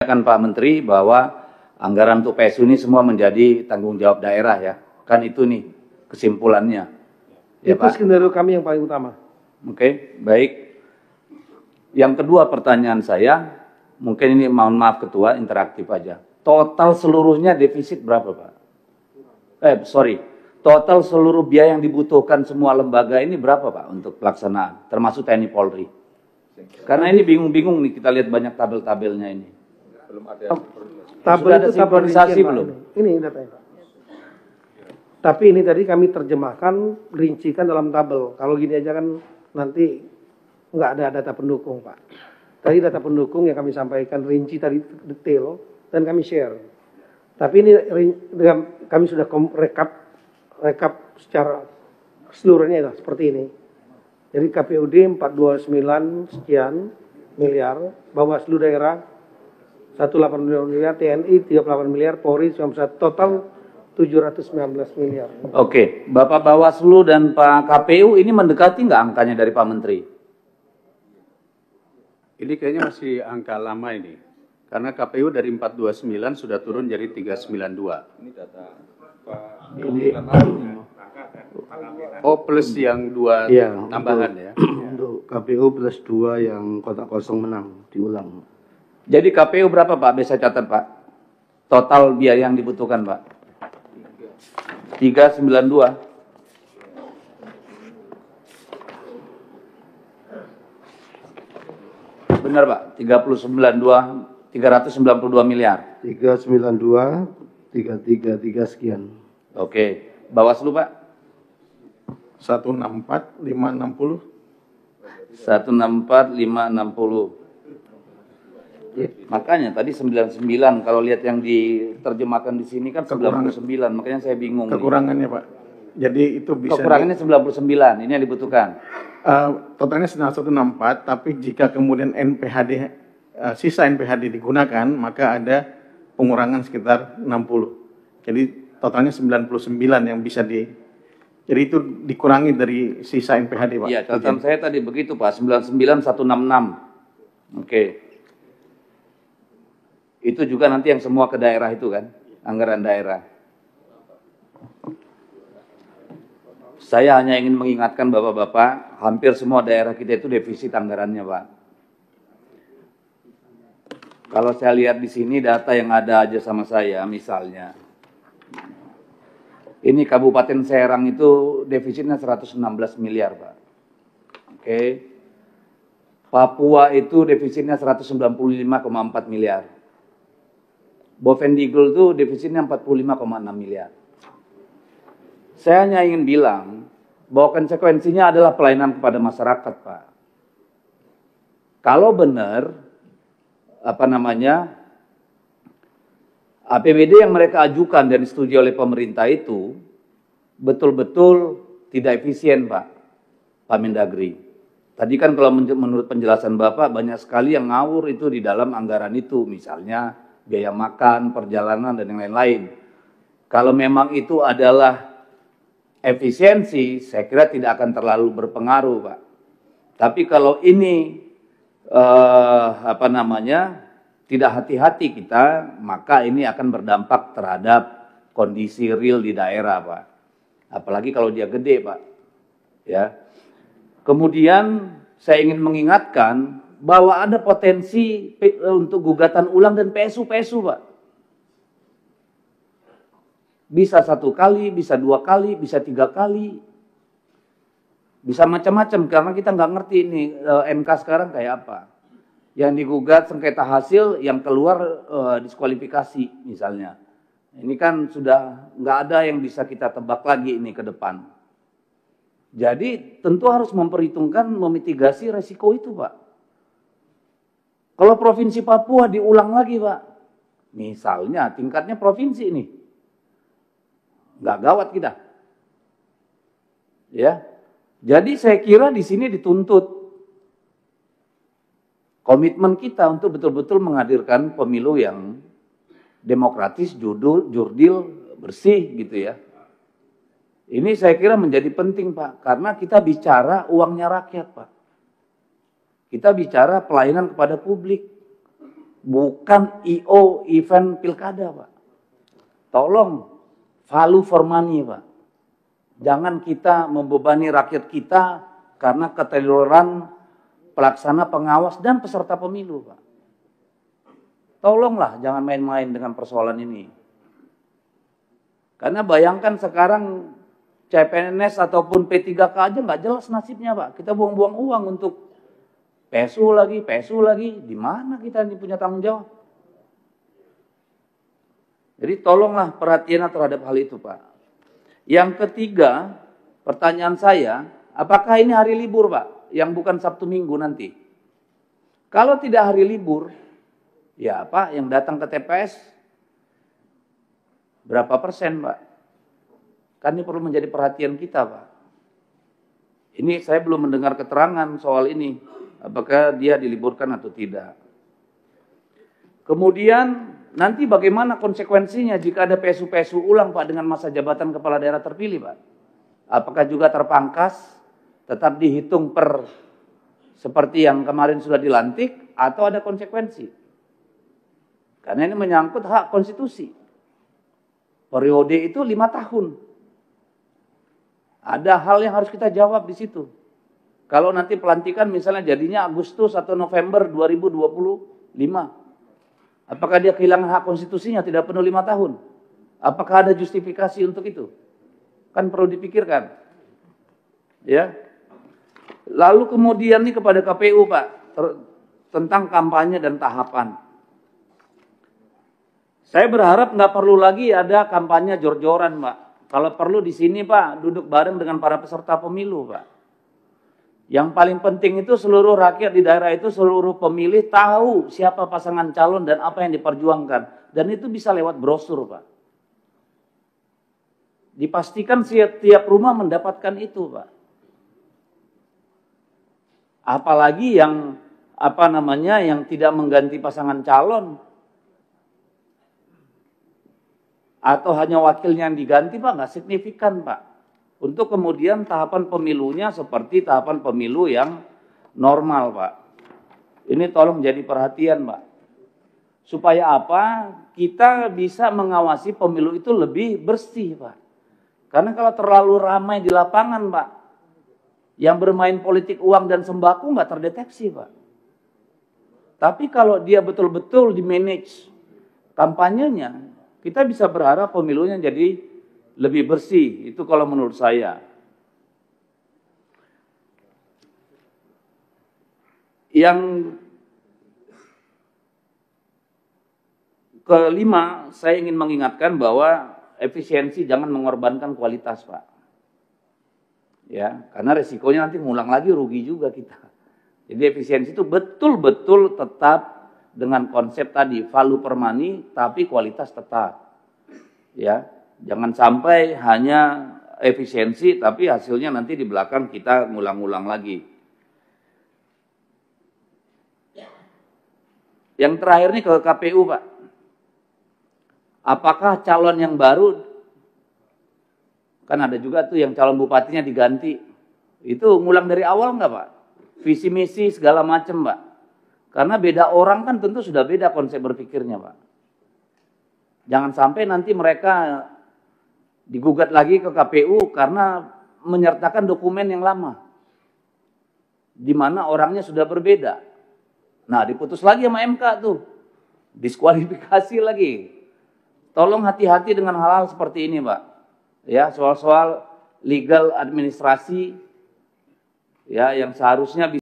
Kan Pak Menteri bahwa anggaran untuk PSU ini semua menjadi tanggung jawab daerah ya. Kan itu nih kesimpulannya. Ya, itu Pak. skenario kami yang paling utama. Oke, baik. Yang kedua pertanyaan saya, mungkin ini mohon maaf Ketua, interaktif aja. Total seluruhnya defisit berapa Pak? Total seluruh biaya yang dibutuhkan semua lembaga ini berapa Pak untuk pelaksanaan, termasuk TNI Polri? Karena ini bingung-bingung nih, kita lihat banyak tabel-tabelnya ini. Belum ada. Tabel Sudah ada itu tabel sinkronisasi rincian, Pak. belum? Ini datanya Pak. Tapi ini tadi kami terjemahkan, rincikan dalam tabel. Kalau gini aja kan nanti nggak ada data pendukung Pak. Tadi data pendukung yang kami sampaikan rinci tadi detail dan kami share. Tapi ini kami sudah rekap secara seluruhnya seperti ini. Jadi KPUD 429 sekian miliar, Bawaslu daerah 180 miliar, TNI 38 miliar, Polri 91, total 719 miliar. Oke, Bapak Bawaslu dan Pak KPU ini mendekati nggak angkanya dari Pak Menteri? Ini kayaknya masih angka lama ini. Karena KPU dari 429 sudah turun jadi 392. Ini data Pak. Oh, plus yang dua ya, tambahan ya. Untuk KPU plus 2 yang kotak kosong menang, diulang. Jadi KPU berapa Pak? Bisa catat Pak. Total biaya yang dibutuhkan Pak. 392. Benar Pak, 392 miliar. 392, 333 sekian. Oke, Bawaslu Pak? 164, 560. 164, 560. Makanya tadi 99, kalau lihat yang diterjemahkan di sini kan 99, makanya saya bingung. Kekurangannya Pak. Jadi itu bisa. Kekurangannya 99, ini yang dibutuhkan. Totalnya 164, tapi jika kemudian NPHD, sisa NPHD digunakan, maka ada pengurangan sekitar 60. Jadi totalnya 99 yang bisa jadi itu dikurangi dari sisa NPHD Pak. Iya, catatan saya tadi begitu Pak, 99, 166. Oke. Itu juga nanti yang semua ke daerah itu kan, anggaran daerah. Saya hanya ingin mengingatkan Bapak-Bapak, hampir semua daerah kita itu defisit anggarannya Pak. Kalau saya lihat di sini data yang ada aja sama saya, misalnya. Ini Kabupaten Serang itu defisitnya 116 miliar Pak. Oke. Papua itu defisitnya 195,4 miliar. Bovendigul itu defisitnya 45,6 miliar. Saya hanya ingin bilang bahwa konsekuensinya adalah pelayanan kepada masyarakat, Pak. Kalau benar, APBD yang mereka ajukan dan disetujui oleh pemerintah itu betul-betul tidak efisien, Pak Mendagri. Tadi kan kalau menurut penjelasan Bapak banyak sekali yang ngawur itu di dalam anggaran itu, misalnya biaya makan, perjalanan, dan yang lain-lain. Kalau memang itu adalah efisiensi, saya kira tidak akan terlalu berpengaruh, Pak. Tapi kalau ini tidak hati-hati kita, maka ini akan berdampak terhadap kondisi real di daerah, Pak. Apalagi kalau dia gede, Pak. Ya. Kemudian saya ingin mengingatkan bahwa ada potensi untuk gugatan ulang dan PSU, Pak. Bisa 1 kali, bisa 2 kali, bisa 3 kali. Bisa macam-macam, karena kita nggak ngerti ini MK sekarang kayak apa. Yang digugat sengketa hasil, yang keluar diskualifikasi misalnya. Ini kan sudah nggak ada yang bisa kita tebak lagi ini ke depan. Jadi tentu harus memperhitungkan, memitigasi resiko itu, Pak. Kalau Provinsi Papua diulang lagi, Pak. Misalnya tingkatnya provinsi ini. Nggak gawat kita. Ya. Jadi saya kira di sini dituntut komitmen kita untuk betul-betul menghadirkan pemilu yang demokratis, jurdil, bersih gitu ya. Ini saya kira menjadi penting, Pak, karena kita bicara uangnya rakyat, Pak. Kita bicara pelayanan kepada publik. bukan IO event pilkada, Pak. Tolong value for money, Pak. Jangan kita membebani rakyat kita karena keteledoran pelaksana, pengawas, dan peserta pemilu, Pak. Tolonglah jangan main-main dengan persoalan ini. Karena bayangkan sekarang CPNS ataupun P3K aja nggak jelas nasibnya, Pak. Kita buang-buang uang untuk PSU lagi. Di mana kita ini punya tanggung jawab? Jadi tolonglah perhatian terhadap hal itu, Pak. Yang ketiga, pertanyaan saya, apakah ini hari libur, Pak? Yang bukan Sabtu Minggu nanti. Kalau tidak hari libur, ya Pak, yang datang ke TPS berapa persen, Pak? Kan ini perlu menjadi perhatian kita, Pak. Ini saya belum mendengar keterangan soal ini. Apakah dia diliburkan atau tidak. Kemudian nanti bagaimana konsekuensinya jika ada PSU-PSU ulang, Pak, dengan masa jabatan kepala daerah terpilih, Pak? Apakah juga terpangkas, tetap dihitung per seperti yang kemarin sudah dilantik, atau ada konsekuensi? Karena ini menyangkut hak konstitusi. Periode itu 5 tahun. Ada hal yang harus kita jawab di situ. Kalau nanti pelantikan misalnya jadinya Agustus atau November 2025. Apakah dia kehilangan hak konstitusinya tidak penuh 5 tahun? Apakah ada justifikasi untuk itu? Kan perlu dipikirkan. Ya. Lalu kemudian nih kepada KPU, Pak, tentang kampanye dan tahapan. Saya berharap nggak perlu lagi ada kampanye jor-joran, Pak. Kalau perlu di sini, Pak, duduk bareng dengan para peserta pemilu, Pak. Yang paling penting itu seluruh rakyat di daerah itu, seluruh pemilih tahu siapa pasangan calon dan apa yang diperjuangkan. Dan itu bisa lewat brosur, Pak. Dipastikan setiap rumah mendapatkan itu, Pak. Apalagi yang yang tidak mengganti pasangan calon atau hanya wakilnya yang diganti, Pak, nggak signifikan, Pak. Untuk kemudian tahapan pemilunya seperti tahapan pemilu yang normal, Pak. Ini tolong jadi perhatian, Pak. Supaya apa? Kita bisa mengawasi pemilu itu lebih bersih, Pak. Karena kalau terlalu ramai di lapangan, Pak, yang bermain politik uang dan sembako nggak terdeteksi, Pak. Tapi kalau dia betul-betul di-manage kampanyenya, kita bisa berharap pemilunya jadi lebih bersih. Itu kalau menurut saya. Yang kelima, saya ingin mengingatkan bahwa efisiensi jangan mengorbankan kualitas, Pak. Ya, karena resikonya nanti ngulang lagi, rugi juga kita. Jadi efisiensi itu betul-betul tetap dengan konsep tadi, value per money, tapi kualitas tetap. Ya, jangan sampai hanya efisiensi, tapi hasilnya nanti di belakang kita ngulang-ngulang lagi. Yang terakhir nih ke KPU, Pak. Apakah calon yang baru, kan ada juga tuh yang calon bupatinya diganti, itu ngulang dari awal nggak, Pak? Visi misi segala macam, Pak. Karena beda orang kan tentu sudah beda konsep berpikirnya, Pak. Jangan sampai nanti mereka digugat lagi ke KPU karena menyertakan dokumen yang lama, di mana orangnya sudah berbeda. Nah, diputus lagi sama MK tuh, diskualifikasi lagi. Tolong hati-hati dengan hal-hal seperti ini, Pak. Ya, soal-soal legal administrasi, ya, yang seharusnya bisa